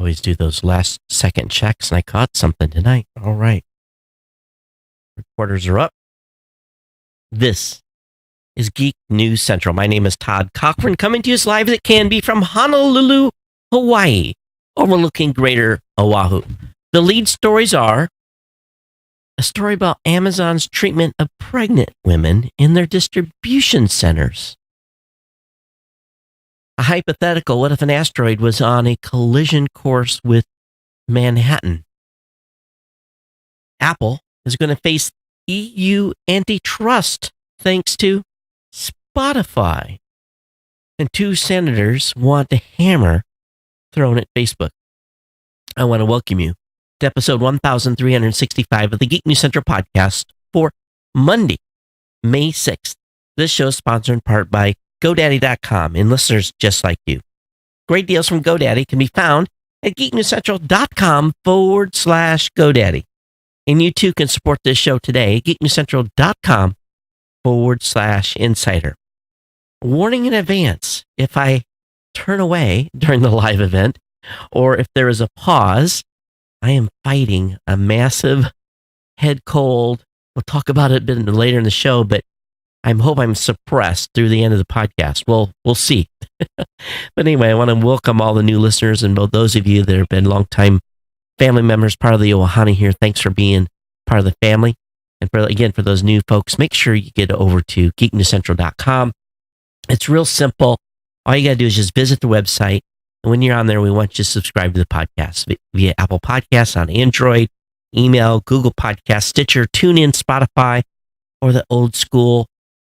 Always do those last second checks, and I caught something tonight. All right. Recorders are up. This is Geek News Central. My name is Todd Cochran, coming to you as live as it can be from Honolulu, Hawaii, overlooking Greater Oahu. The lead stories are a story about Amazon's treatment of pregnant women in their distribution centers. A hypothetical, what if an asteroid was on a collision course with Manhattan? Apple is going to face EU antitrust thanks to Spotify. And 2 senators want a hammer thrown at Facebook. I want to welcome you to episode 1365 of the Geek News Central podcast for Monday, May 6th. This show is sponsored in part by GoDaddy.com and listeners just like you. Great deals from GoDaddy can be found at geeknewscentral.com/GoDaddy. And you too can support this show today at geeknewscentral.com/insider. Warning in advance, if I turn away during the live event or if there is a pause, I am fighting a massive head cold. We'll talk about it a bit later in the show, but I hope I'm suppressed through the end of the podcast. We'll see. But anyway, I want to welcome all the new listeners and both those of you that have been longtime family members, part of the Ohana here. Thanks for being part of the family. And for those new folks, make sure you get over to geeknewscentral.com. It's real simple. All you got to do is just visit the website. And when you're on there, we want you to subscribe to the podcast via Apple Podcasts on Android, email, Google Podcasts, Stitcher, TuneIn, Spotify, or the old school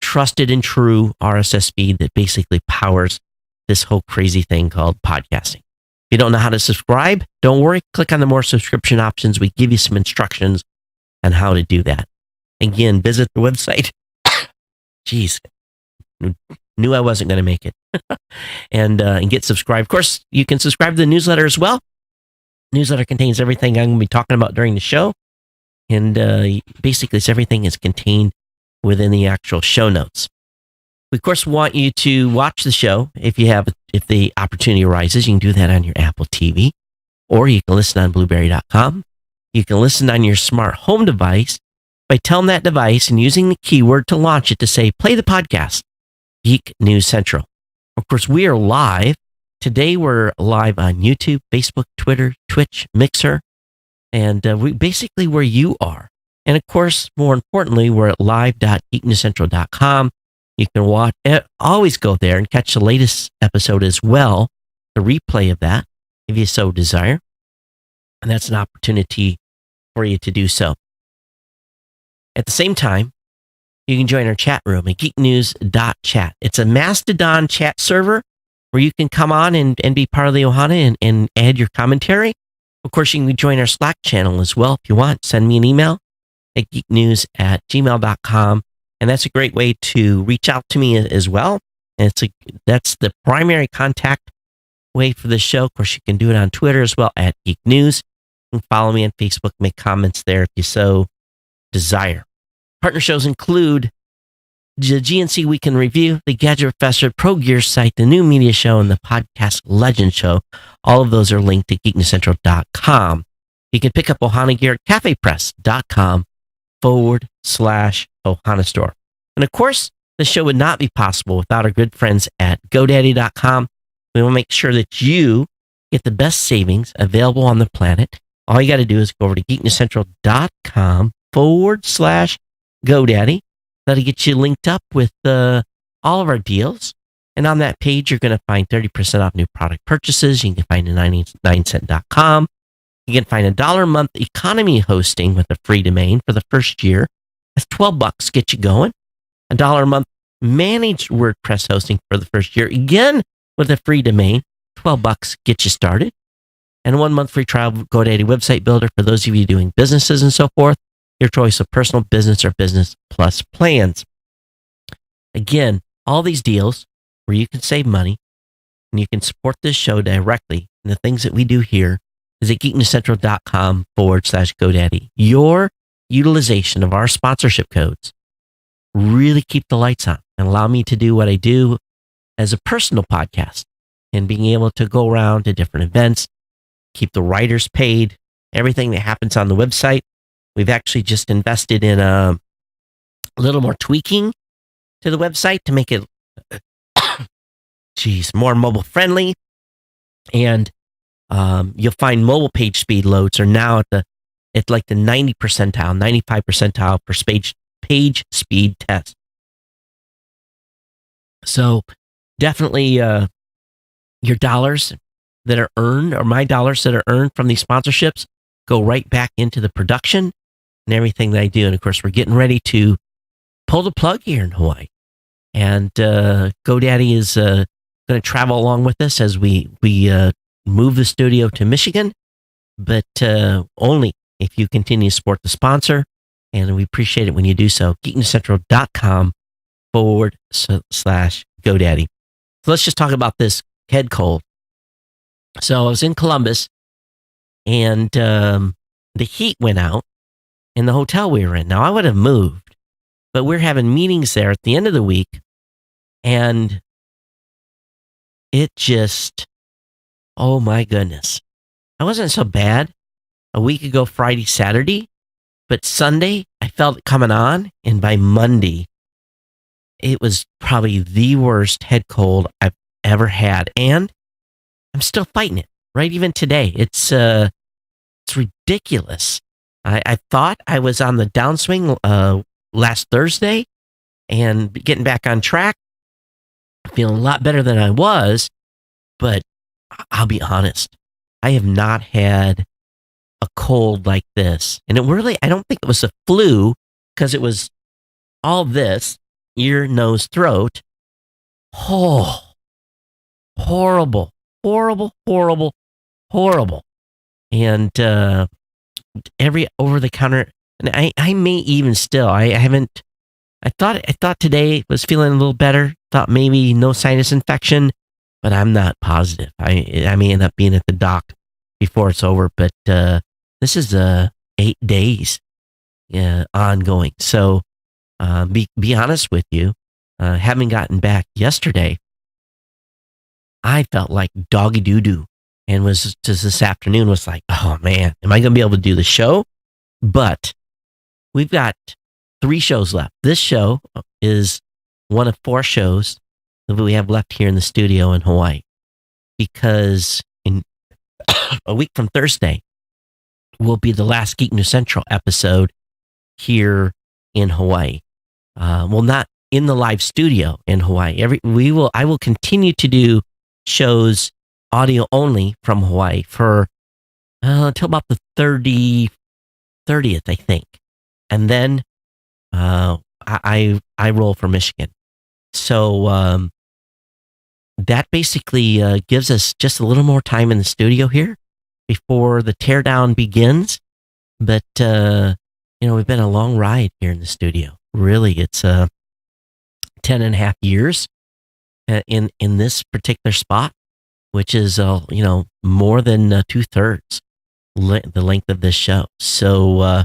trusted and true RSS feed that basically powers this whole crazy thing called podcasting. If you don't know how to subscribe, don't worry. Click on the more subscription options. We give you some instructions on how to do that. Again, visit the website. Jeez, knew I wasn't going to make it. and get subscribed. Of course, you can subscribe to the newsletter as well. Newsletter contains everything I'm going to be talking about during the show. And basically, everything is contained within the actual show notes. We, of course, want you to watch the show. If the opportunity arises, you can do that on your Apple TV, or you can listen on Blueberry.com. You can listen on your smart home device by telling that device and using the keyword to launch it to say, play the podcast, Geek News Central. Of course, we are live. Today, we're live on YouTube, Facebook, Twitter, Twitch, Mixer, and we basically where you are. And of course, more importantly, we're at live.geeknewscentral.com. You can always go there and catch the latest episode as well, the replay of that, if you so desire. And that's an opportunity for you to do so. At the same time, you can join our chat room at geeknews.chat. It's a Mastodon chat server where you can come on and be part of the Ohana and add your commentary. Of course, you can join our Slack channel as well if you want. Send me an email at geeknews@gmail.com. And that's a great way to reach out to me as well. And that's the primary contact way for the show. Of course, you can do it on Twitter as well at Geek News. You can follow me on Facebook, make comments there if you so desire. Partner shows include the GNC Weekend Review, the Gadget Professor, Pro Gear Site, the New Media Show, and the Podcast Legend Show. All of those are linked at geeknewscentral.com. You can pick up Ohana gear at cafepress.com/Ohana store. And of course, the show would not be possible without our good friends at GoDaddy.com. We will make sure that you get the best savings available on the planet. All you got to do is go over to geeknewscentral.com/GoDaddy. That'll get you linked up with all of our deals. And on that page, you're going to find 30% off new product purchases. You can find a 99cent.com. You can find $1 a month economy hosting with a free domain for the first year. That's $12, get you going. $1 a month managed WordPress hosting for the first year, again with a free domain. $12, get you started. And 1 month free trial of GoDaddy website builder for those of you doing businesses and so forth. Your choice of personal, business, or business plus plans. Again, all these deals where you can save money and you can support this show directly. And the things that we do here is at geeknewscentral.com/GoDaddy. Your utilization of our sponsorship codes really keep the lights on and allow me to do what I do as a personal podcast and being able to go around to different events keep the writers paid, everything that happens on the website. We've actually just invested in a little more tweaking to the website to make it, more mobile friendly. And you'll find mobile page speed loads are now at like the 90 percentile, 95 percentile for page speed test. So definitely your dollars that are earned, or my dollars that are earned from these sponsorships, go right back into the production and everything that I do. And of course, we're getting ready to pull the plug here in Hawaii. And GoDaddy is going to travel along with us as we move the studio to Michigan, but only if you continue to support the sponsor. And we appreciate it when you do so. geeknewscentral.com/GoDaddy. So let's just talk about this head cold. So I was in Columbus, and the heat went out in the hotel we were in. Now, I would have moved, but we're having meetings there at the end of the week, and it just, oh my goodness. I wasn't so bad a week ago, Friday, Saturday, but Sunday, I felt it coming on, and by Monday, it was probably the worst head cold I've ever had, and I'm still fighting it, right? Even today, it's ridiculous. I thought I was on the downswing last Thursday and getting back on track, feeling a lot better than I was, but I'll be honest, I have not had a cold like this. And I don't think it was a flu, because it was all this, ear, nose, throat. Oh, horrible, horrible, horrible, horrible. And every over-the-counter, and I may even still, I thought today was feeling a little better, thought maybe no sinus infection, but I'm not positive. I may end up being at the doc before it's over, but this is 8 days ongoing. So be honest with you, having gotten back yesterday, I felt like doggy doo-doo, and was just this afternoon was like, oh man, am I going to be able to do the show? But we've got 3 shows left. This show is one of 4 shows that we have left here in the studio in Hawaii, because in a week from Thursday will be the last Geek News Central episode here in Hawaii. Well, not in the live studio in Hawaii. I will continue to do shows audio only from Hawaii for until about the 30th, I think, and then I roll for Michigan. So that basically gives us just a little more time in the studio here before the teardown begins. But we've been a long ride here in the studio. Really, it's 10 and a half years in this particular spot, which is more than 2/3 the length of this show. So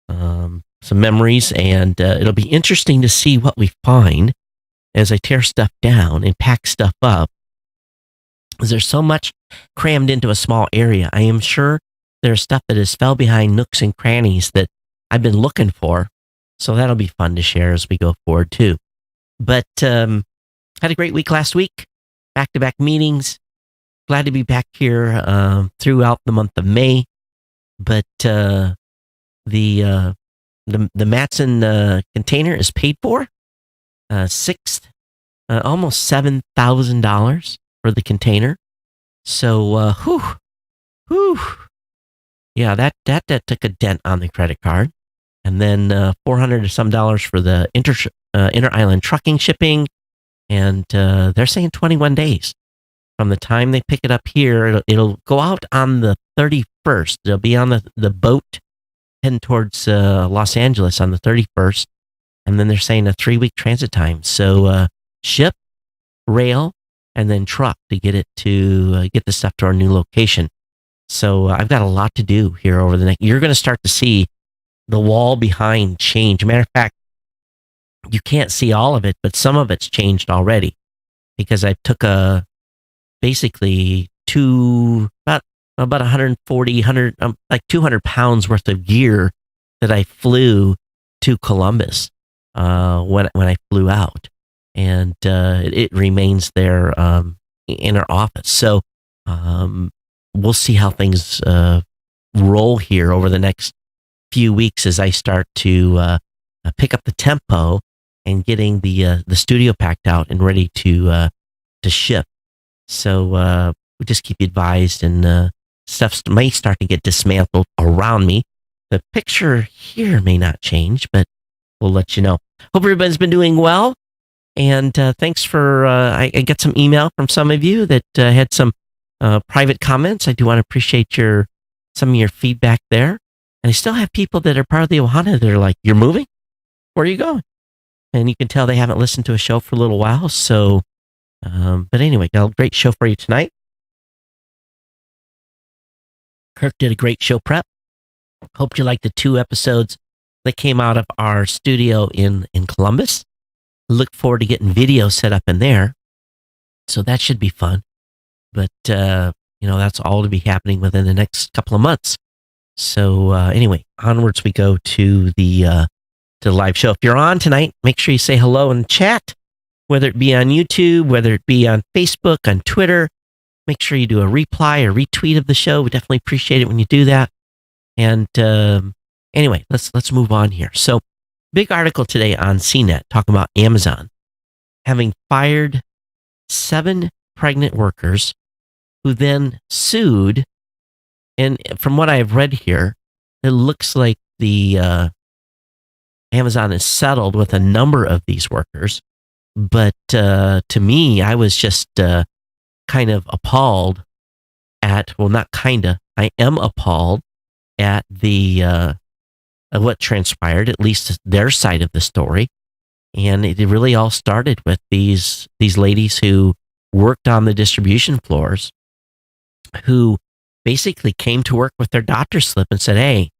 some memories, and it'll be interesting to see what we find as I tear stuff down and pack stuff up. There's so much crammed into a small area. I am sure there's stuff that has fell behind nooks and crannies that I've been looking for. So that'll be fun to share as we go forward too. But had a great week last week. Back-to-back meetings. Glad to be back here throughout the month of May. But the Matson container is paid for. Almost $7,000 for the container. So, yeah, that took a dent on the credit card. And then $400 or some dollars for the inter-island trucking shipping. And they're saying 21 days. From the time they pick it up here, it'll go out on the 31st. They'll be on the boat heading towards Los Angeles on the 31st. And then they're saying a 3-week transit time. So ship, rail, and then truck to get it to get the stuff to our new location. So I've got a lot to do here over the next. You're going to start to see the wall behind change. Matter of fact, you can't see all of it, but some of it's changed already, because I took basically about about 140, like 200 pounds worth of gear that I flew to Columbus when I flew out, and it remains there in our office. So we'll see how things roll here over the next few weeks as I start to pick up the tempo and getting the studio packed out and ready to ship. So we just keep you advised, and stuff may start to get dismantled around me. The picture here may not change, but we'll let you know. Hope everybody's been doing well. And thanks for, I get some email from some of you that had some private comments. I do want to appreciate some of your feedback there. And I still have people that are part of the Ohana that are like, you're moving? Where are you going? And you can tell they haven't listened to a show for a little while. So, but anyway, got a great show for you tonight. Kirk did a great show prep. Hope you liked the 2 episodes that came out of our studio in Columbus. Look forward to getting video set up in there. So that should be fun. But, that's all to be happening within the next couple of months. So anyway, onwards we go to the live show. If you're on tonight, make sure you say hello in the chat, whether it be on YouTube, whether it be on Facebook, on Twitter. Make sure you do a reply or retweet of the show. We definitely appreciate it when you do that. And anyway, let's move on here. So, big article today on CNET talking about Amazon having fired 7 pregnant workers who then sued. And from what I've read here, it looks like the Amazon is settled with a number of these workers. But to me, I was just kind of appalled at, well, not kind of, I am appalled at the what transpired, at least their side of the story. And it really all started with these ladies who worked on the distribution floors, who basically came to work with their doctor's slip and said, hey,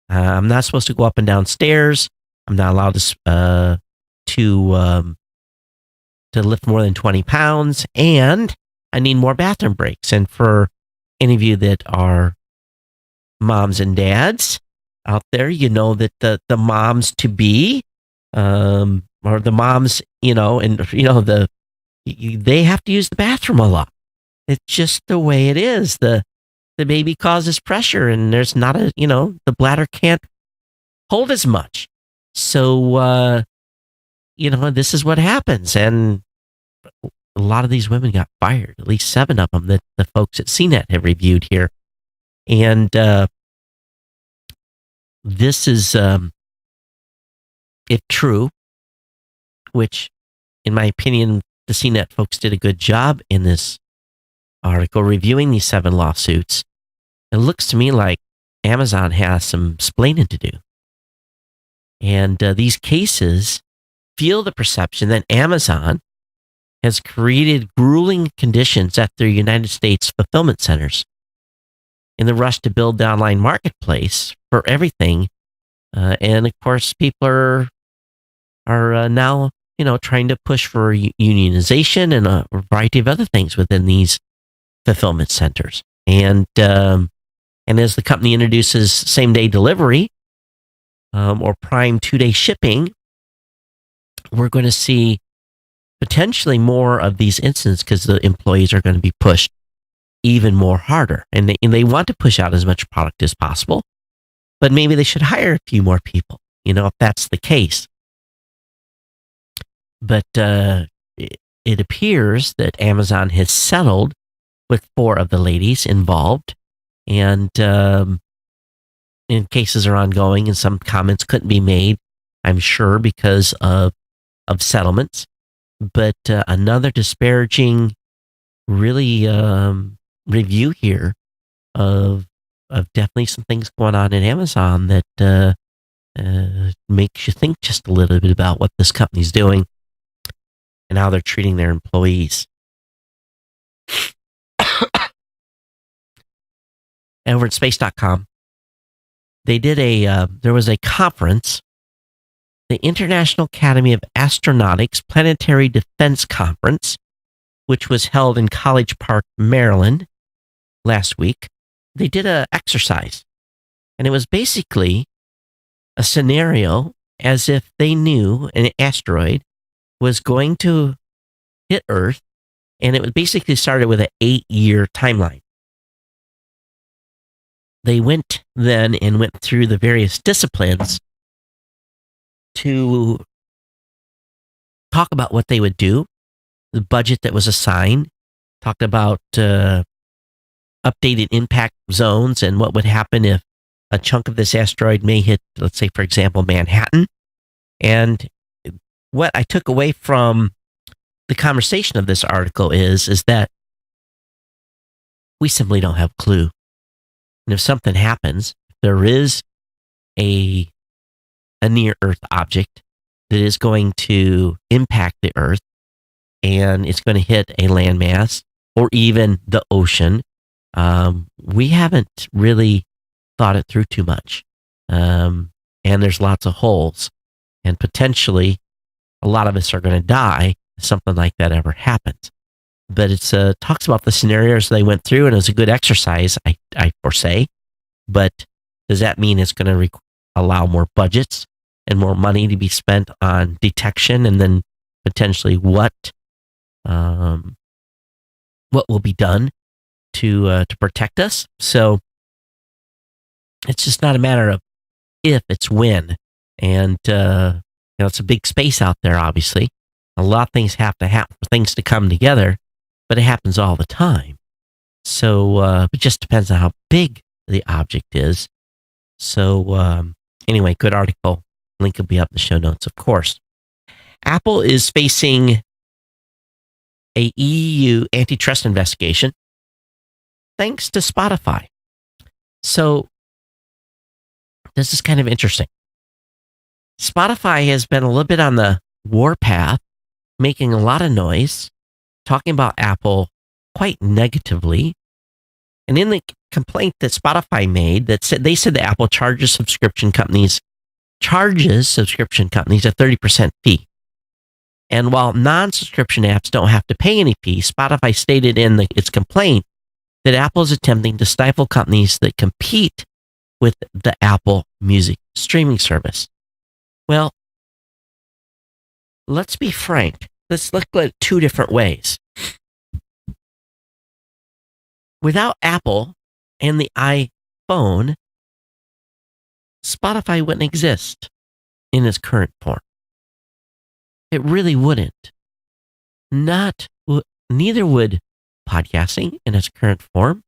I'm not supposed to go up and down stairs. I'm not allowed to lift more than 20 pounds, and I need more bathroom breaks. And for any of you that are moms and dads out there, you know that the moms to be, or the moms, they have to use the bathroom a lot. It's just the way it is. The baby causes pressure, and there's not the bladder can't hold as much. So, this is what happens. And a lot of these women got fired, at least 7 of them that the folks at CNET have reviewed here. And this is, if true, which in my opinion, the CNET folks did a good job in this article reviewing these 7 lawsuits. It looks to me like Amazon has some splaining to do. And these cases feel the perception that Amazon has created grueling conditions at their United States fulfillment centers in the rush to build the online marketplace for everything. And of course, people are now, trying to push for unionization and a variety of other things within these fulfillment centers. And as the company introduces same-day delivery or Prime 2-day shipping, we're going to see potentially more of these incidents because the employees are going to be pushed even more harder. And they want to push out as much product as possible, but maybe they should hire a few more people, if that's the case. But it appears that Amazon has settled with 4 of the ladies involved, and cases are ongoing, and some comments couldn't be made, I'm sure, because of settlements. But another disparaging, really review here of definitely some things going on at Amazon that makes you think just a little bit about what this company's doing and how they're treating their employees. Over at space.com, they did there was a conference, the International Academy of Astronautics Planetary Defense Conference, which was held in College Park, Maryland last week. they did a exercise, and it was basically a scenario as if they knew an asteroid was going to hit Earth, and it was basically started with an 8-year timeline. They went then and went through the various disciplines to talk about what they would do, the budget that was assigned, talked about updated impact zones and what would happen if a chunk of this asteroid may hit, let's say, for example, Manhattan. And what I took away from the conversation of this article is that we simply don't have a clue. And if something happens, there is a near-Earth object that is going to impact the Earth, and it's going to hit a landmass or even the ocean. We haven't really thought it through too much. And there's lots of holes. And potentially, a lot of us are going to die if something like that ever happens. But it talks about the scenarios they went through, and it was a good exercise, I foresay. But does that mean it's going to allow more budgets and more money to be spent on detection, and then potentially what will be done to protect us? So it's just not a matter of if, it's when. And it's a big space out there, obviously. A lot of things have to happen for things to come together, but it happens all the time. So it just depends on how big the object is. So anyway, good article. Link will be up in the show notes, of course. Apple is facing a EU antitrust investigation thanks to Spotify. So this is kind of interesting. Spotify has been a little bit on the warpath, making a lot of noise, talking about Apple quite negatively. And in the complaint that Spotify made, they said that Apple charges subscription companies a 30% fee. And while non-subscription apps don't have to pay any fee, Spotify stated in its complaint that Apple is attempting to stifle companies that compete with the Apple Music streaming service. Well, let's be frank. Let's look at it two different ways. Without Apple and the iPhone, Spotify wouldn't exist in its current form. It really wouldn't. Neither would podcasting in its current form.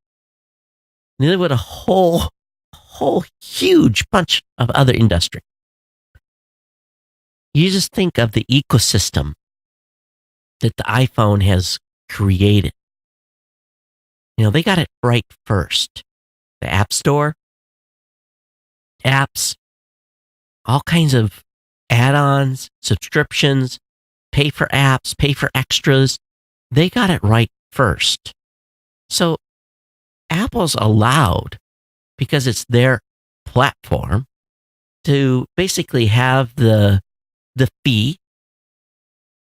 Neither would a whole huge bunch of other industry. You just think of the ecosystem that the iPhone has created. They got it right first. The App Store, apps, all kinds of add-ons, subscriptions, pay for apps, pay for extras. They got it right first. So Apple's allowed, because it's their platform, to basically have the fee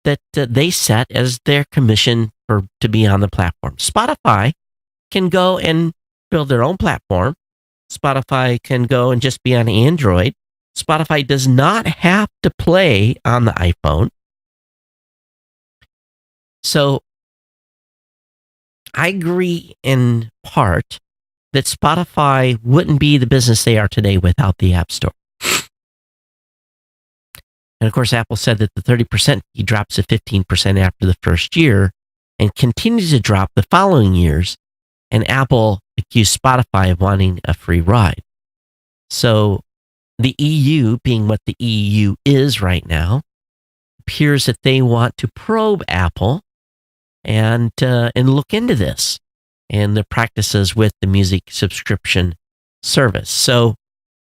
that they set as their commission to be on the platform. Spotify can go and build their own platform. Spotify can go and just be on Android. Spotify does not have to play on the iPhone. So I agree in part that Spotify wouldn't be the business they are today without the App Store. And of course, Apple said that the 30% fee drops to 15% after the first year and continues to drop the following years. And Apple accused Spotify of wanting a free ride. So the EU, being what the EU is right now, appears that they want to probe Apple and look into this and the practices with the music subscription service. So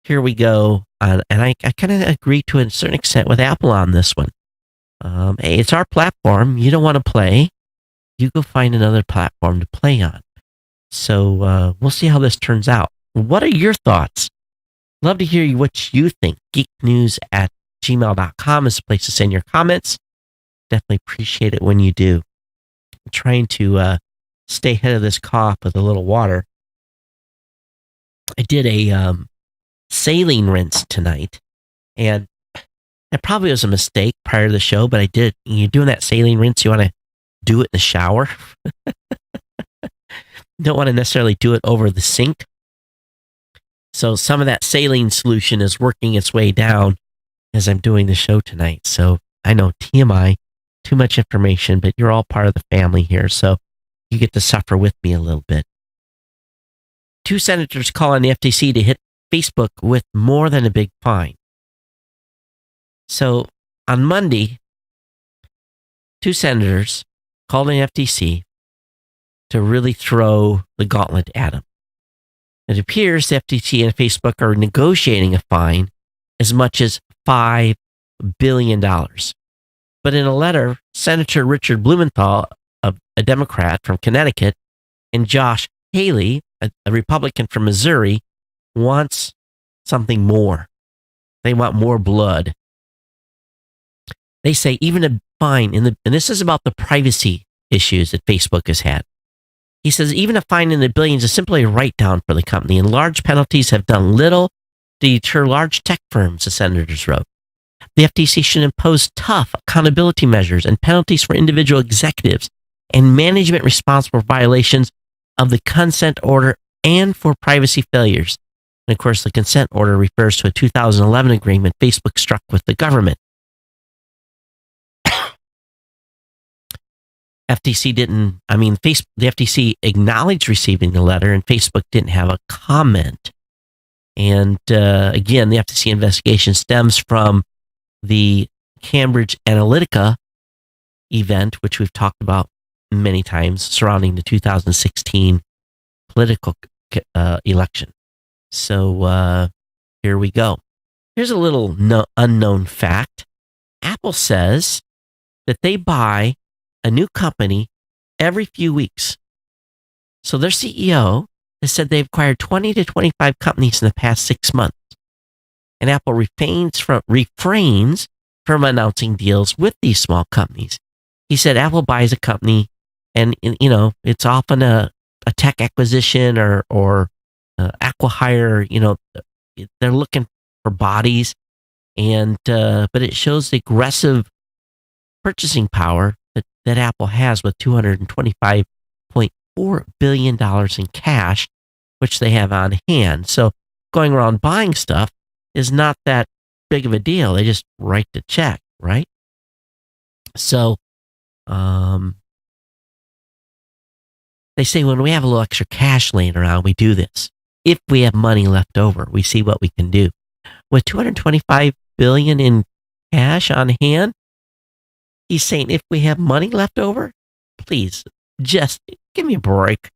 here we go. And I kind of agree to a certain extent with Apple on this one. Hey, it's our platform. You don't want to play. You go find another platform to play on. So we'll see how this turns out. What are your thoughts? Love to hear what you think. geeknews@gmail.com is the place to send your comments. Definitely appreciate it when you do. I'm trying to stay ahead of this cough with a little water. I did a saline rinse tonight, and it probably was a mistake prior to the show, but I did. You're doing that saline rinse, you want to do it in the shower. You don't want to necessarily do it over the sink. So some of that saline solution is working its way down as I'm doing the show tonight. So I know TMI, too much information, but you're all part of the family here. So you get to suffer with me a little bit. 2 senators call on the FTC to hit Facebook with more than a big fine. So on Monday, 2 senators called on the FTC to really throw the gauntlet at them. It appears the FTC and Facebook are negotiating a fine as much as $5 billion. But in a letter, Senator Richard Blumenthal, a Democrat from Connecticut, and Josh Haley, a Republican from Missouri, wants something more. They want more blood. They say even a fine, and this is about the privacy issues that Facebook has had. He says even a fine in the billions is simply a write-down for the company, and large penalties have done little to deter large tech firms, the senators wrote. The FTC should impose tough accountability measures and penalties for individual executives and management responsible for violations of the consent order and for privacy failures. And of course, the consent order refers to a 2011 agreement Facebook struck with the government. the FTC acknowledged receiving the letter, and Facebook didn't have a comment. And again, the FTC investigation stems from the Cambridge Analytica event, which we've talked about many times, surrounding the 2016 political election. So here we go. Here's a little unknown fact. Apple says that they buy a new company every few weeks. So their CEO has said they've acquired 20 to 25 companies in the past 6 months. And Apple refrains from announcing deals with these small companies. He said Apple buys a company and, it's often a tech acquisition or acqui-hire, they're looking for bodies, and but it shows the aggressive purchasing power that Apple has with $225.4 billion in cash, which they have on hand. So going around buying stuff is not that big of a deal. They just write the check, right? So they say when we have a little extra cash laying around, we do this. If we have money left over, we see what we can do. With $225 billion in cash on hand, he's saying if we have money left over, please, just give me a break.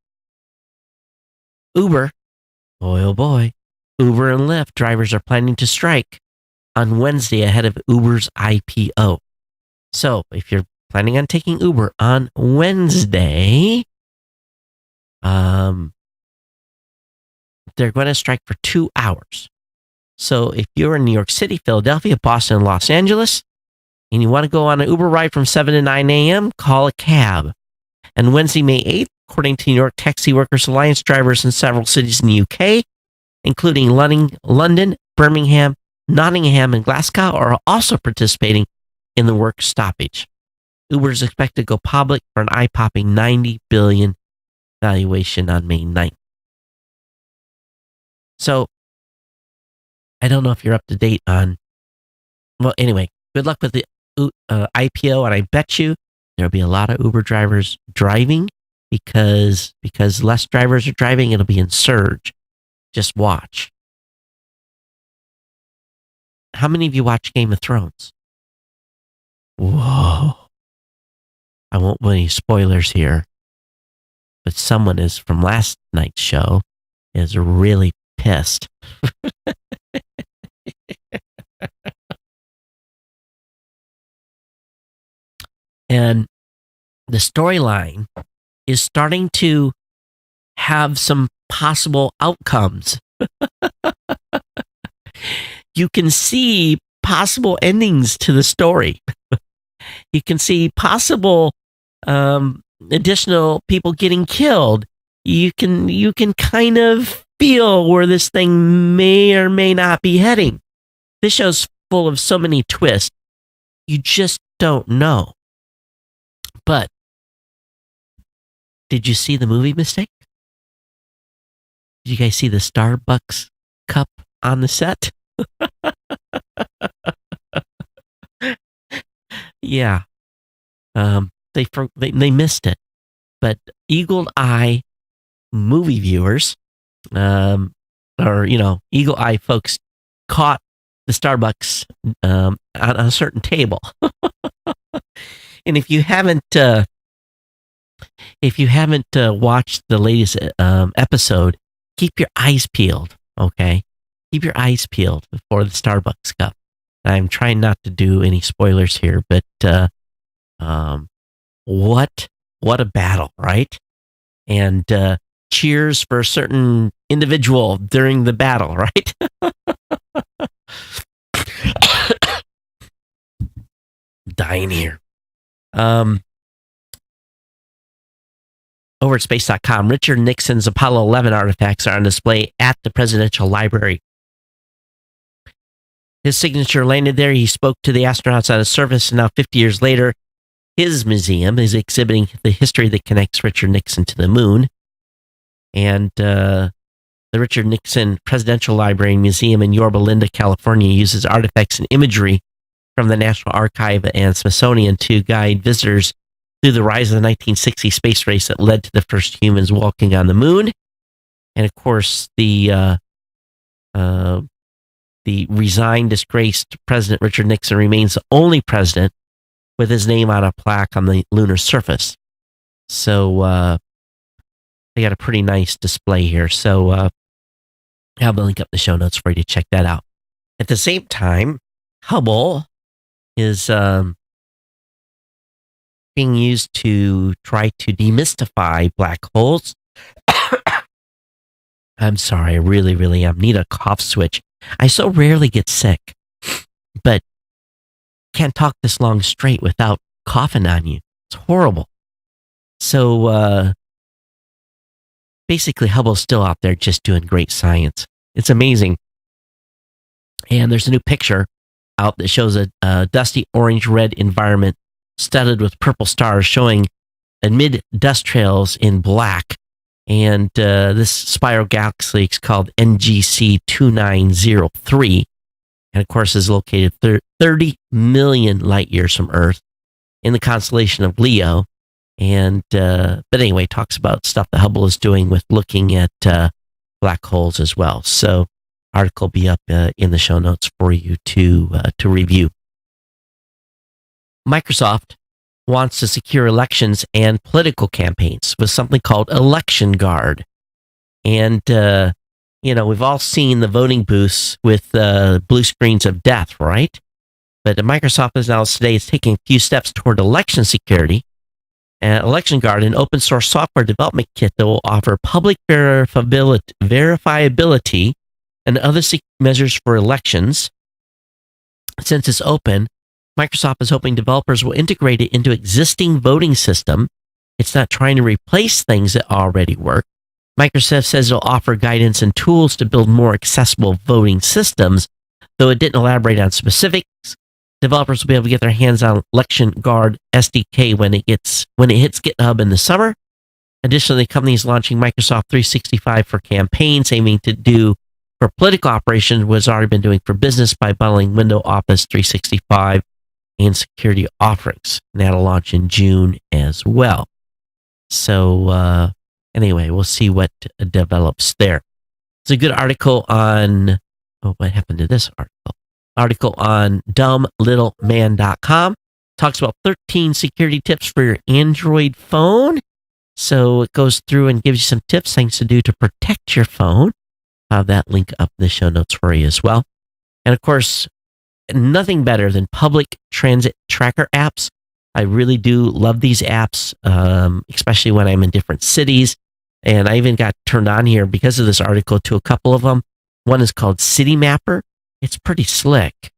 Uber, oh boy, Uber and Lyft drivers are planning to strike on Wednesday ahead of Uber's IPO. So if you're planning on taking Uber on Wednesday, they're going to strike for 2 hours. So if you're in New York City, Philadelphia, Boston, and Los Angeles, and you want to go on an Uber ride from 7 to 9 a.m., call a cab. And Wednesday, May 8th, according to New York Taxi Workers Alliance, drivers in several cities in the UK, including London, Birmingham, Nottingham, and Glasgow, are also participating in the work stoppage. Uber is expected to go public for an eye-popping $90 billion valuation on May 9th. So, I don't know if you're up to date on... Well, anyway, good luck with the IPO, and I bet you there'll be a lot of Uber drivers driving because less drivers are driving, it'll be in surge. Just watch. How many of you watch Game of Thrones? Whoa. I won't put any spoilers here, but someone is from last night's show is really pissed. And the storyline is starting to have some possible outcomes. You can see possible endings to the story. You can see possible additional people getting killed. You can kind of feel where this thing may or may not be heading. This show's full of so many twists, you just don't know. But did you see the movie Mistake? Did you guys see the Starbucks cup on the set? Yeah. They missed it. But eagle eye movie viewers, eagle eye folks caught the Starbucks on a certain table. And if you haven't watched the latest episode, keep your eyes peeled. Okay, keep your eyes peeled before the Starbucks cup. I'm trying not to do any spoilers here, but what a battle, right? And cheers for a certain individual during the battle, right? Dying here. Over at space.com, Richard Nixon's Apollo 11 artifacts are on display at the Presidential Library. His signature landed there. He spoke to the astronauts on the surface, and now 50 years later, his museum is exhibiting the history that connects Richard Nixon to the moon. And the Richard Nixon Presidential Library and Museum in Yorba Linda, California, uses artifacts and imagery from the National Archive and Smithsonian to guide visitors through the rise of the 1960 space race that led to the first humans walking on the moon. And of course, the resigned, disgraced President Richard Nixon remains the only president with his name on a plaque on the lunar surface. So they got a pretty nice display here. So I'll have a link up in the show notes for you to check that out. At the same time, Hubble is being used to try to demystify black holes. I'm sorry, I really am. Need a cough switch. I so rarely get sick, but can't talk this long straight without coughing on you. It's horrible. So basically, Hubble's still out there just doing great science. It's amazing. And there's a new picture out that shows a dusty orange-red environment studded with purple stars showing amid dust trails in black. And this spiral galaxy is called NGC 2903. And of course is located 30 million light years from Earth in the constellation of Leo. And but anyway, talks about stuff that Hubble is doing with looking at black holes as well. So article will be up in the show notes for you to review. Microsoft wants to secure elections and political campaigns with something called Election Guard. And, we've all seen the voting booths with blue screens of death, right? But Microsoft has announced today is taking a few steps toward election security. Election Guard, an open source software development kit that will offer public verifiability and other measures for elections. Since it's open, Microsoft is hoping developers will integrate it into existing voting system. It's not trying to replace things that already work. Microsoft says it'll offer guidance and tools to build more accessible voting systems, though it didn't elaborate on specifics. Developers will be able to get their hands on Election Guard SDK when it hits GitHub in the summer. Additionally, the company is launching Microsoft 365 for campaigns, aiming to do for political operations what it's already been doing for business by bundling Windows Office 365 and security offerings. And that'll launch in June as well. So anyway, we'll see what develops there. It's a good article on, what happened to this article? Article on dumblittleman.com. Talks about 13 security tips for your Android phone. So it goes through and gives you some tips, things to do to protect your phone. I'll have that link up in the show notes for you as well. And of course, nothing better than public transit tracker apps. I really do love these apps, especially when I'm in different cities. And I even got turned on here because of this article to a couple of them. One is called City Mapper. It's pretty slick.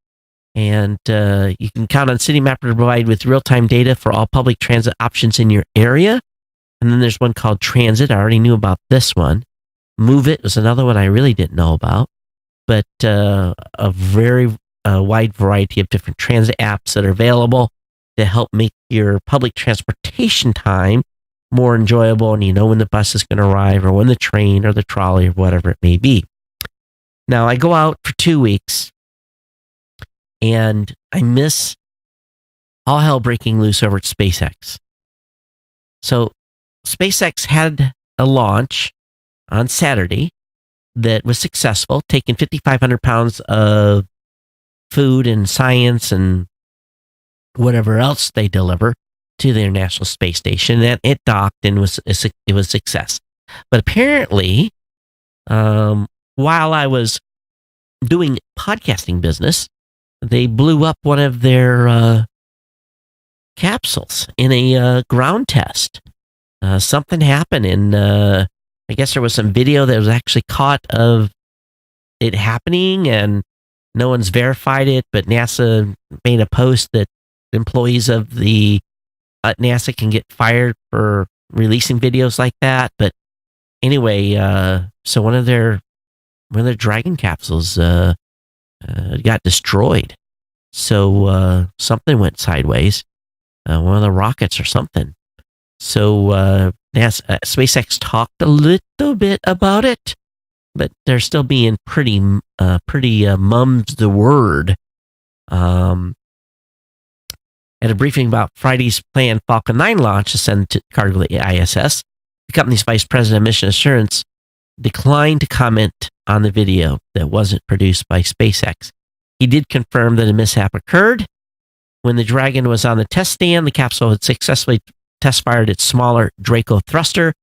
And you can count on City Mapper to provide with real-time data for all public transit options in your area. And then there's one called Transit. I already knew about this one. Move It was another one I really didn't know about, but a very wide variety of different transit apps that are available to help make your public transportation time more enjoyable, and you know when the bus is going to arrive or when the train or the trolley or whatever it may be. Now, I go out for 2 weeks and I miss all hell breaking loose over at SpaceX. So SpaceX had a launch on Saturday that was successful, taking 5,500 pounds of food and science and whatever else they deliver to the International Space Station, and it docked and it was a success. But apparently, while I was doing podcasting business, they blew up one of their capsules in a ground test. Something happened, and I guess there was some video that was actually caught of it happening, and no one's verified it, but NASA made a post that employees of the NASA can get fired for releasing videos like that. But anyway, so one of their Dragon capsules got destroyed. So something went sideways. One of the rockets or something. So SpaceX talked a little bit about it, but they're still being pretty mum's the word. At a briefing about Friday's planned Falcon 9 launch to send cargo to the ISS, the company's vice president of mission assurance declined to comment on the video that wasn't produced by SpaceX. He did confirm that a mishap occurred. When the Dragon was on the test stand, the capsule had successfully test-fired its smaller Draco thruster,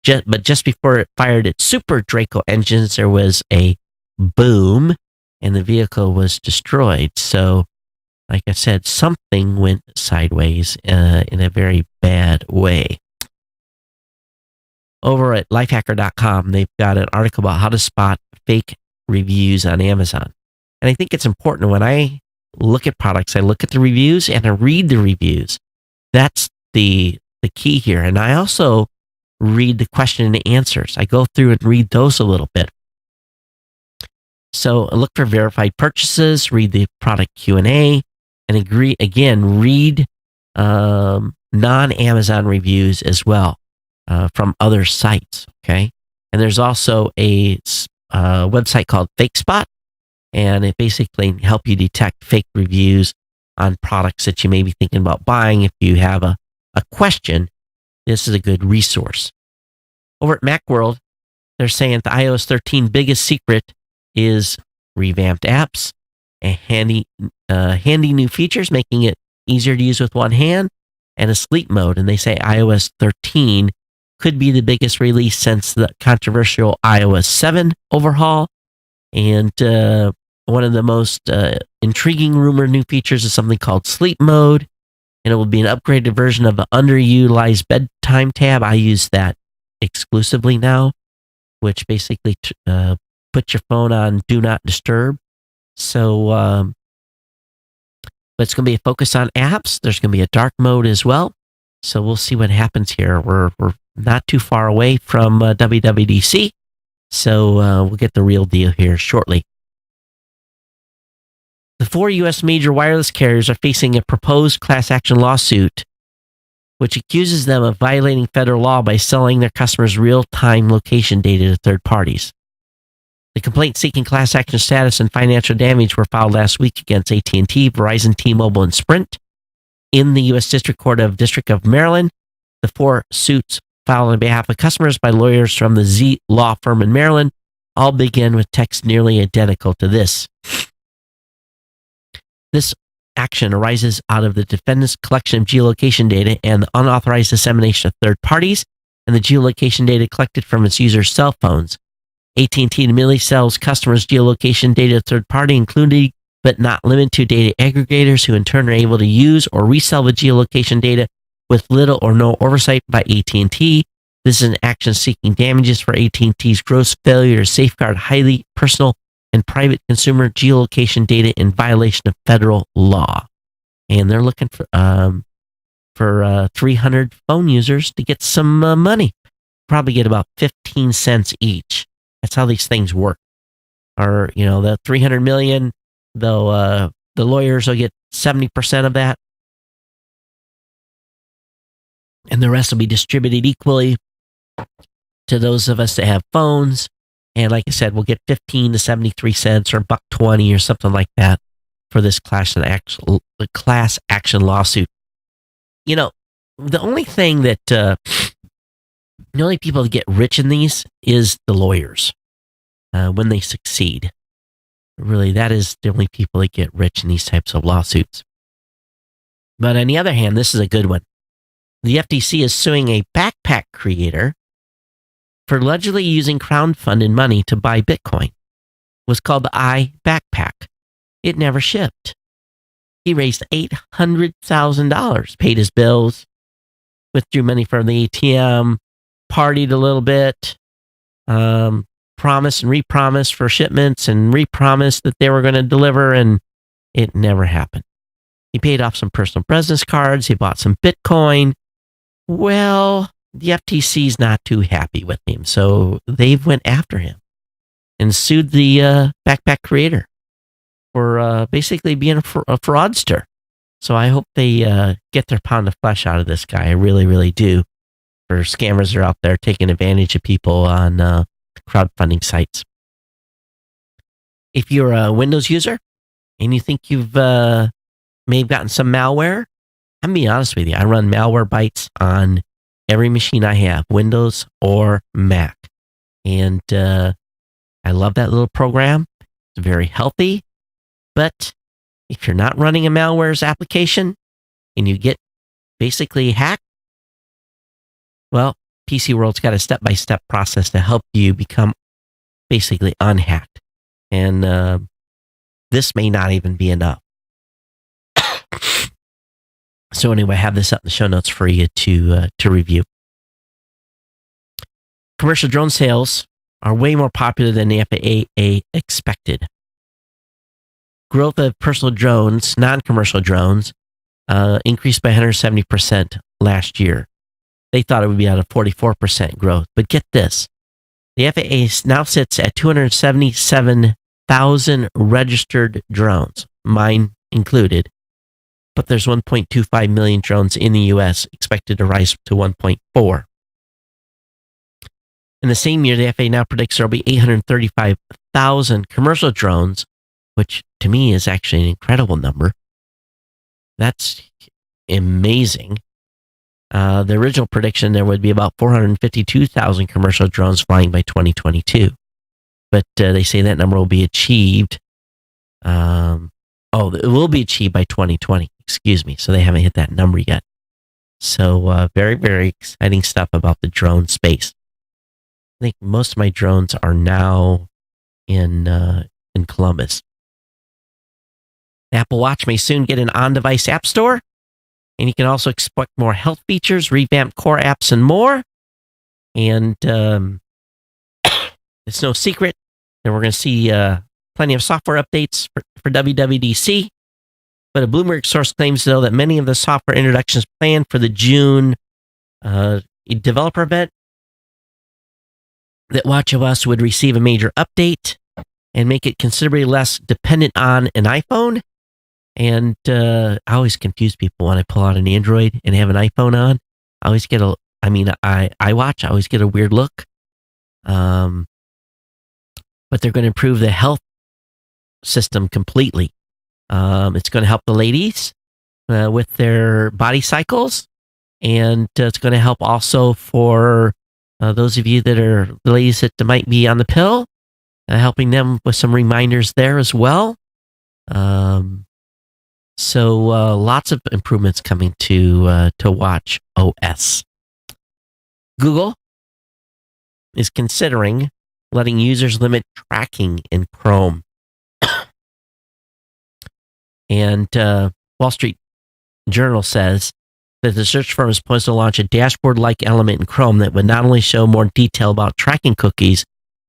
but just before it fired its Super Draco engines, there was a boom, and the vehicle was destroyed. So, like I said, something went sideways in a very bad way. Over at lifehacker.com, they've got an article about how to spot fake reviews on Amazon. And I think it's important when I look at products, I look at the reviews and I read the reviews. That's the key here. And I also read the question and answers. I go through and read those a little bit. So look for verified purchases, read the product Q&A, and read non-Amazon reviews as well from other sites, okay? And there's also a website called FakeSpot, and it basically helps you detect fake reviews on products that you may be thinking about buying. If you have a question, this is a good resource. Over at Macworld, they're saying the iOS 13 biggest secret is revamped apps and handy new features, making it easier to use with one hand, and a sleep mode. And they say iOS 13 could be the biggest release since the controversial iOS 7 overhaul. And one of the most intriguing rumored new features is something called sleep mode, and it will be an upgraded version of the underutilized bedtime tab. I use that exclusively now, which basically puts your phone on do not disturb. So, but it's going to be a focus on apps. There's going to be a dark mode as well. So we'll see what happens here. We're not too far away from WWDC. So we'll get the real deal here shortly. The 4 U.S. major wireless carriers are facing a proposed class action lawsuit, which accuses them of violating federal law by selling their customers' real-time location data to third parties. The complaints seeking class action status and financial damage were filed last week against AT&T, Verizon, T-Mobile, and Sprint in the U.S. District of Maryland. The 4 suits filed on behalf of customers by lawyers from the Z law firm in Maryland all begin with text nearly identical to this. This action arises out of the defendant's collection of geolocation data and the unauthorized dissemination of third parties and the geolocation data collected from its users' cell phones. AT&T immediately sells customers' geolocation data to third party, including but not limited to data aggregators, who in turn are able to use or resell the geolocation data with little or no oversight by AT&T. This is an action seeking damages for AT&T's gross failure to safeguard highly personal and private consumer geolocation data in violation of federal law. And they're looking for 300 phone users to get some money. Probably get about 15 cents each. That's how these things work. Or, the 300 million, though, the lawyers will get 70% of that. And the rest will be distributed equally to those of us that have phones. And like I said, we'll get 15 to 73 cents or $1.20 or something like that for this class action lawsuit. The only thing that, the only people that get rich in these is the lawyers when they succeed. Really, that is the only people that get rich in these types of lawsuits. But on the other hand, this is a good one. The FTC is suing a backpack creator for allegedly using crowdfunded money to buy Bitcoin. It was called the iBackpack. It never shipped. He raised $800,000, paid his bills, withdrew money from the ATM, partied a little bit, promised and repromised for shipments and repromised that they were going to deliver, and it never happened. He paid off some personal business cards. He bought some Bitcoin. Well, the FTC's not too happy with him, so they went after him and sued the backpack creator for basically being a fraudster. So I hope they get their pound of flesh out of this guy. I really, really do. For scammers that are out there taking advantage of people on crowdfunding sites. If you're a Windows user and you think you've may have gotten some malware, I'm being honest with you. I run Malwarebytes on every machine I have, Windows or Mac. And I love that little program. It's very healthy. But if you're not running a malware's application and you get basically hacked, well, PC World's got a step-by-step process to help you become basically unhacked. And this may not even be enough. So anyway, I have this up in the show notes for you to review. Commercial drone sales are way more popular than the FAA expected. Growth of personal drones, non-commercial drones, increased by 170% last year. They thought it would be at a 44% growth. But get this. The FAA now sits at 277,000 registered drones, mine included. But there's 1.25 million drones in the U.S., expected to rise to 1.4. In the same year, the FAA now predicts there will be 835,000 commercial drones, which to me is actually an incredible number. That's amazing. The original prediction, there would be about 452,000 commercial drones flying by 2022. But they say that number will be achieved. It will be achieved by 2020. Excuse me. So they haven't hit that number yet. So very, very exciting stuff about the drone space. I think most of my drones are now in Columbus. The Apple Watch may soon get an on-device app store. And you can also expect more health features, revamped core apps, and more. And it's no secret that we're going to see plenty of software updates for WWDC. But a Bloomberg source claims, though, that many of the software introductions planned for the June developer event, that WatchOS would receive a major update and make it considerably less dependent on an iPhone. And I always confuse people when I pull out an Android and have an iPhone on. I always get iWatch, I always get a weird look. But they're going to improve the health system completely. It's going to help the ladies with their body cycles. And it's going to help also for those of you that are the ladies that might be on the pill, helping them with some reminders there as well. So lots of improvements coming to Watch OS. Google is considering letting users limit tracking in Chrome. And Wall Street Journal says that the search firm is poised to launch a dashboard-like element in Chrome that would not only show more detail about tracking cookies,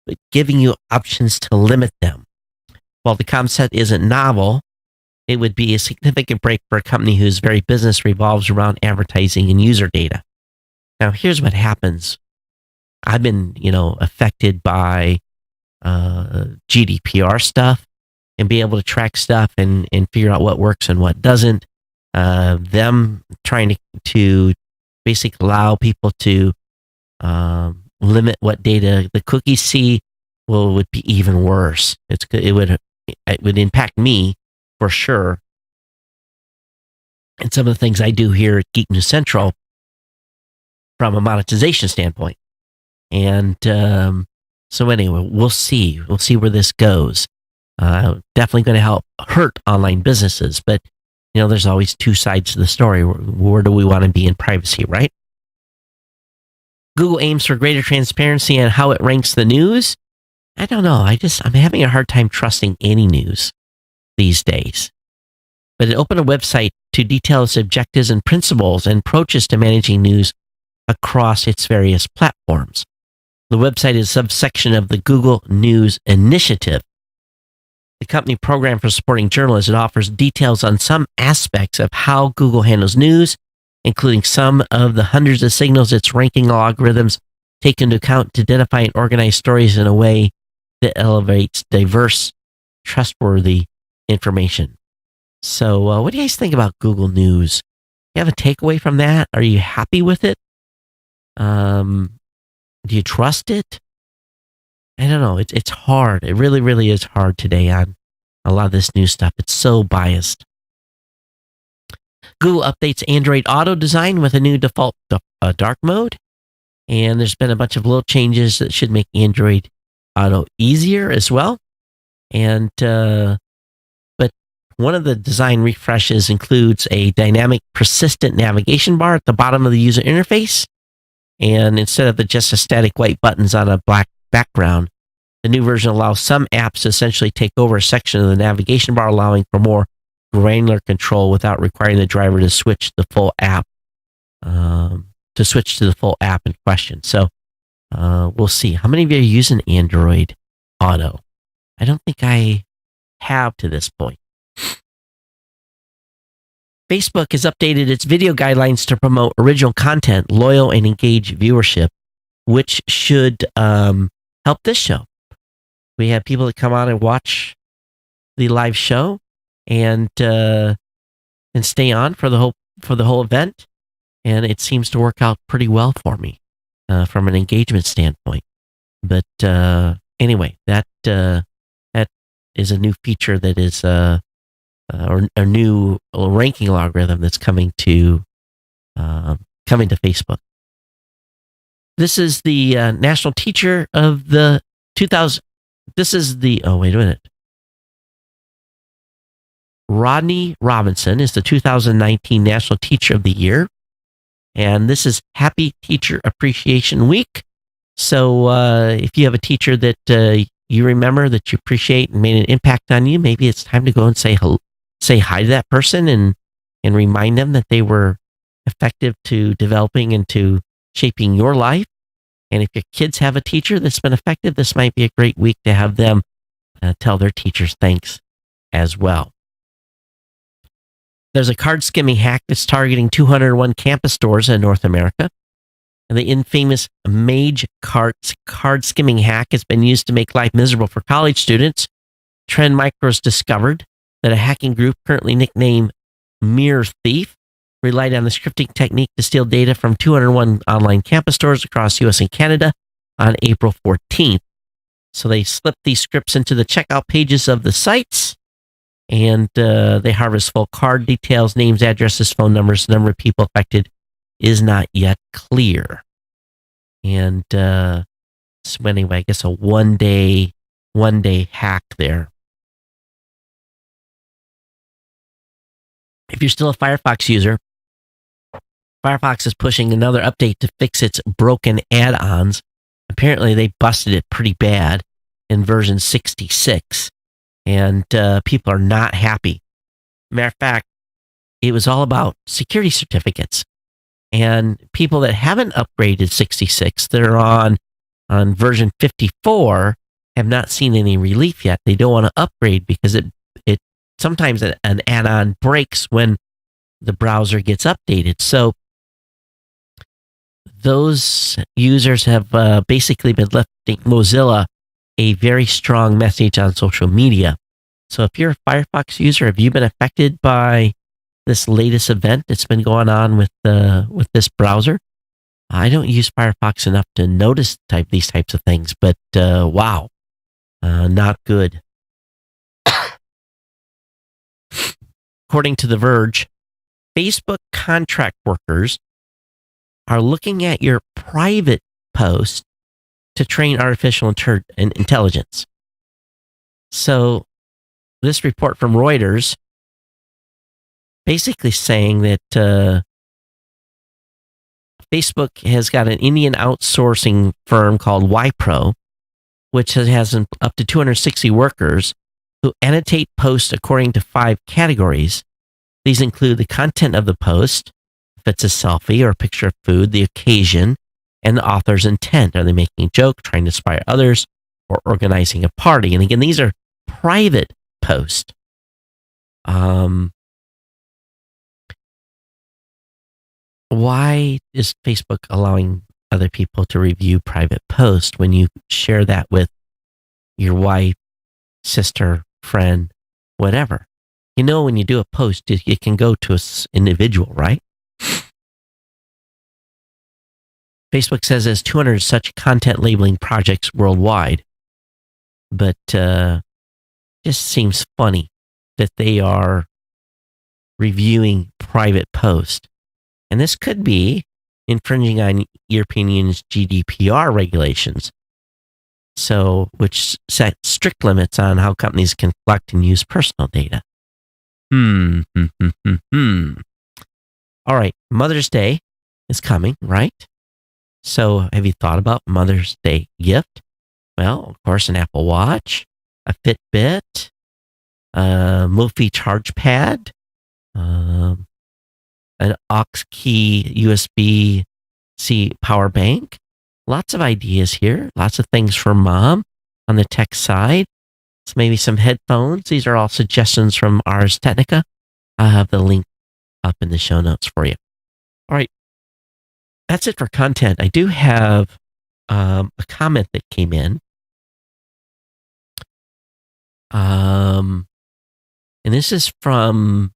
but giving you options to limit them. While the concept isn't novel, it would be a significant break for a company whose very business revolves around advertising and user data. Now, here's what happens. I've been, affected by GDPR stuff and be able to track stuff and figure out what works and what doesn't. Them trying to basically allow people to limit what data the cookies see would be even worse. It would impact me for sure. And some of the things I do here at Geek News Central from a monetization standpoint. And so anyway, we'll see. We'll see where this goes. Definitely going to hurt online businesses, but there's always two sides to the story. Where do we want to be in privacy, right? Google aims for greater transparency on how it ranks the news. I don't know. I'm having a hard time trusting any news these days. But it opened a website to detail its objectives and principles and approaches to managing news across its various platforms. The website is a subsection of the Google News Initiative. The company program for supporting journalists. It offers details on some aspects of how Google handles news, including some of the hundreds of signals its ranking algorithms take into account to identify and organize stories in a way that elevates diverse, trustworthy information. So what do you guys think about Google News? Do you have a takeaway from that? Are you happy with it? Do you trust it? I don't know. It's hard. It really, really is hard today on a lot of this new stuff. It's so biased. Google updates Android Auto design with a new default dark mode. And there's been a bunch of little changes that should make Android Auto easier as well. And but one of the design refreshes includes a dynamic persistent navigation bar at the bottom of the user interface. And instead of just a static white buttons on a black background, the new version allows some apps to essentially take over a section of the navigation bar, allowing for more granular control without requiring the driver to switch the full app to the full app in question. So we'll see. How many of you are using Android Auto? I don't think I have to this point. Facebook has updated its video guidelines to promote original content, loyal and engaged viewership, which should help this show. We have people that come on and watch the live show and stay on for the whole event, and it seems to work out pretty well for me from an engagement standpoint. But anyway, that is a new feature that is or a new ranking algorithm that's coming to Facebook. This is the national teacher of the 2000. This is the wait a minute. Rodney Robinson is the 2019 National Teacher of the Year, and this is Happy Teacher Appreciation Week. So if you have a teacher that you remember that you appreciate and made an impact on you, maybe it's time to go and say hi to that person and remind them that they were effective to developing and to shaping your life. And if your kids have a teacher that's been effective, this might be a great week to have them tell their teachers thanks as well. There's a card skimming hack that's targeting 201 campus stores in North America. And the infamous Mage card skimming hack has been used to make life miserable for college students. Trend Micro's discovered that a hacking group currently nicknamed Mirror Thief relied on the scripting technique to steal data from 201 online campus stores across US and Canada on April 14th. So they slipped these scripts into the checkout pages of the sites, and they harvest full card details, names, addresses, phone numbers. The number of people affected is not yet clear. And so anyway, I guess a one day hack there. If you're still a Firefox user, Firefox is pushing another update to fix its broken add-ons. Apparently, they busted it pretty bad in version 66, and people are not happy. Matter of fact, it was all about security certificates, and people that haven't upgraded 66, that are on version 54, have not seen any relief yet. They don't want to upgrade because it sometimes an add-on breaks when the browser gets updated. So those users have basically been letting Mozilla a very strong message on social media. So if you're a Firefox user, have you been affected by this latest event that's been going on with this browser? I don't use Firefox enough to notice these types of things, but wow, not good. According to The Verge, Facebook contract workers are looking at your private post to train artificial intelligence. So this report from Reuters basically saying that Facebook has got an Indian outsourcing firm called Wipro, which has up to 260 workers who annotate posts according to 5 categories. These include the content of the post, if it's a selfie or a picture of food, the occasion, and the author's intent. Are they making a joke, trying to inspire others, or organizing a party? And again, these are private posts. Why is Facebook allowing other people to review private posts when you share that with your wife, sister, friend, whatever? You know, when you do a post, it can go to an individual, right? Facebook says there's 200 such content labeling projects worldwide, but just seems funny that they are reviewing private posts. And this could be infringing on European Union's GDPR regulations, which set strict limits on how companies can collect and use personal data. All right, Mother's Day is coming, right? So have you thought about Mother's Day gift? Well, of course, an Apple Watch, a Fitbit, a Mophie charge pad, an aux key USB-C power bank. Lots of ideas here. Lots of things for mom on the tech side. So maybe some headphones. These are all suggestions from Ars Technica. I'll have the link up in the show notes for you. All right. That's it for content. I do have a comment that came in. And this is from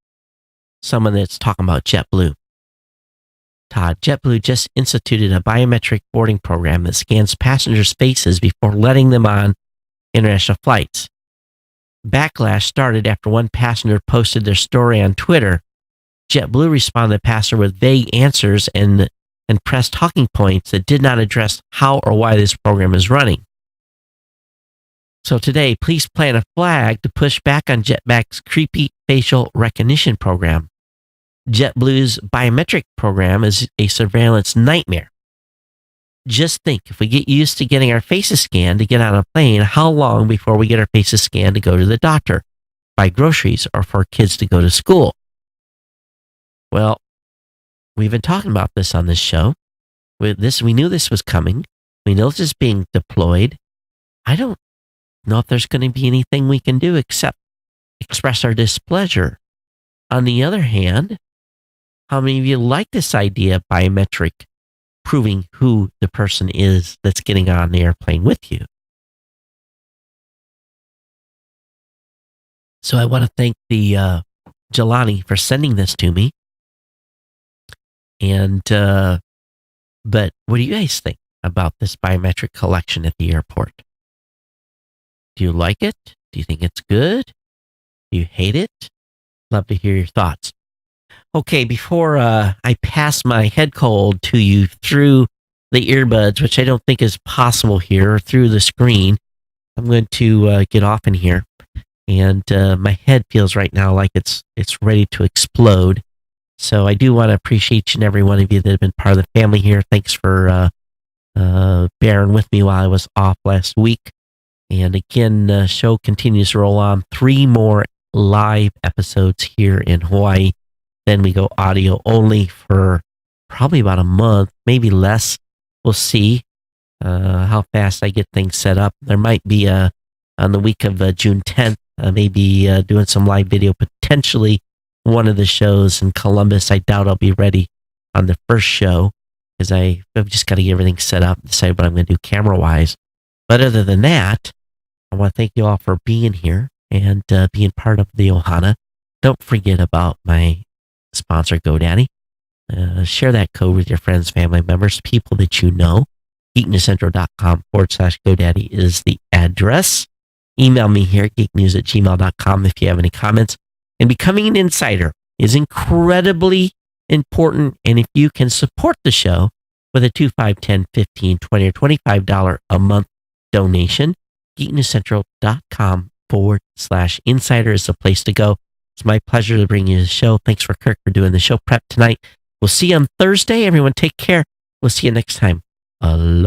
someone that's talking about JetBlue. Todd, JetBlue just instituted a biometric boarding program that scans passengers' faces before letting them on international flights. Backlash started after one passenger posted their story on Twitter. JetBlue responded to the passenger with vague answers and pressed talking points that did not address how or why this program is running. So today, please plant a flag to push back on JetBack's creepy facial recognition program. JetBlue's biometric program is a surveillance nightmare. Just think, if we get used to getting our faces scanned to get on a plane, how long before we get our faces scanned to go to the doctor, buy groceries, or for kids to go to school? Well, we've been talking about this on this show. We knew this was coming. We know this is being deployed. I don't know if there's going to be anything we can do except express our displeasure. On the other hand, how many of you like this idea of biometric proving who the person is that's getting on the airplane with you? So I want to thank the Jelani for sending this to me. And but what do you guys think about this biometric collection at the airport? Do you like it? Do you think it's good? Do you hate it? Love to hear your thoughts. Okay, before I pass my head cold to you through the earbuds, which I don't think is possible here, through the screen, I'm going to get off in here. And my head feels right now like it's ready to explode. So I do want to appreciate each and every one of you that have been part of the family here. Thanks for bearing with me while I was off last week. And again, the show continues to roll on. 3 more live episodes here in Hawaii. Then we go audio only for probably about a month, maybe less. We'll see how fast I get things set up. There might be on the week of June 10th, maybe doing some live video, potentially one of the shows in Columbus. I doubt I'll be ready on the first show because I've just got to get everything set up, decide what I'm going to do camera-wise. But other than that, I want to thank you all for being here and being part of the Ohana. Don't forget about my sponsor, GoDaddy. Share that code with your friends, family members, people that you know. geeknewscentral.com/GoDaddy is the address. Email me here, geeknews@gmail.com, if you have any comments. And becoming an insider is incredibly important. And if you can support the show with a $2, $5, $10, $15, $20, or $25 a month donation, geeknewscentral.com/insider is the place to go. It's my pleasure to bring you the show. Thanks for Kirk for doing the show prep tonight. We'll see you on Thursday. Everyone take care. We'll see you next time. Aloha.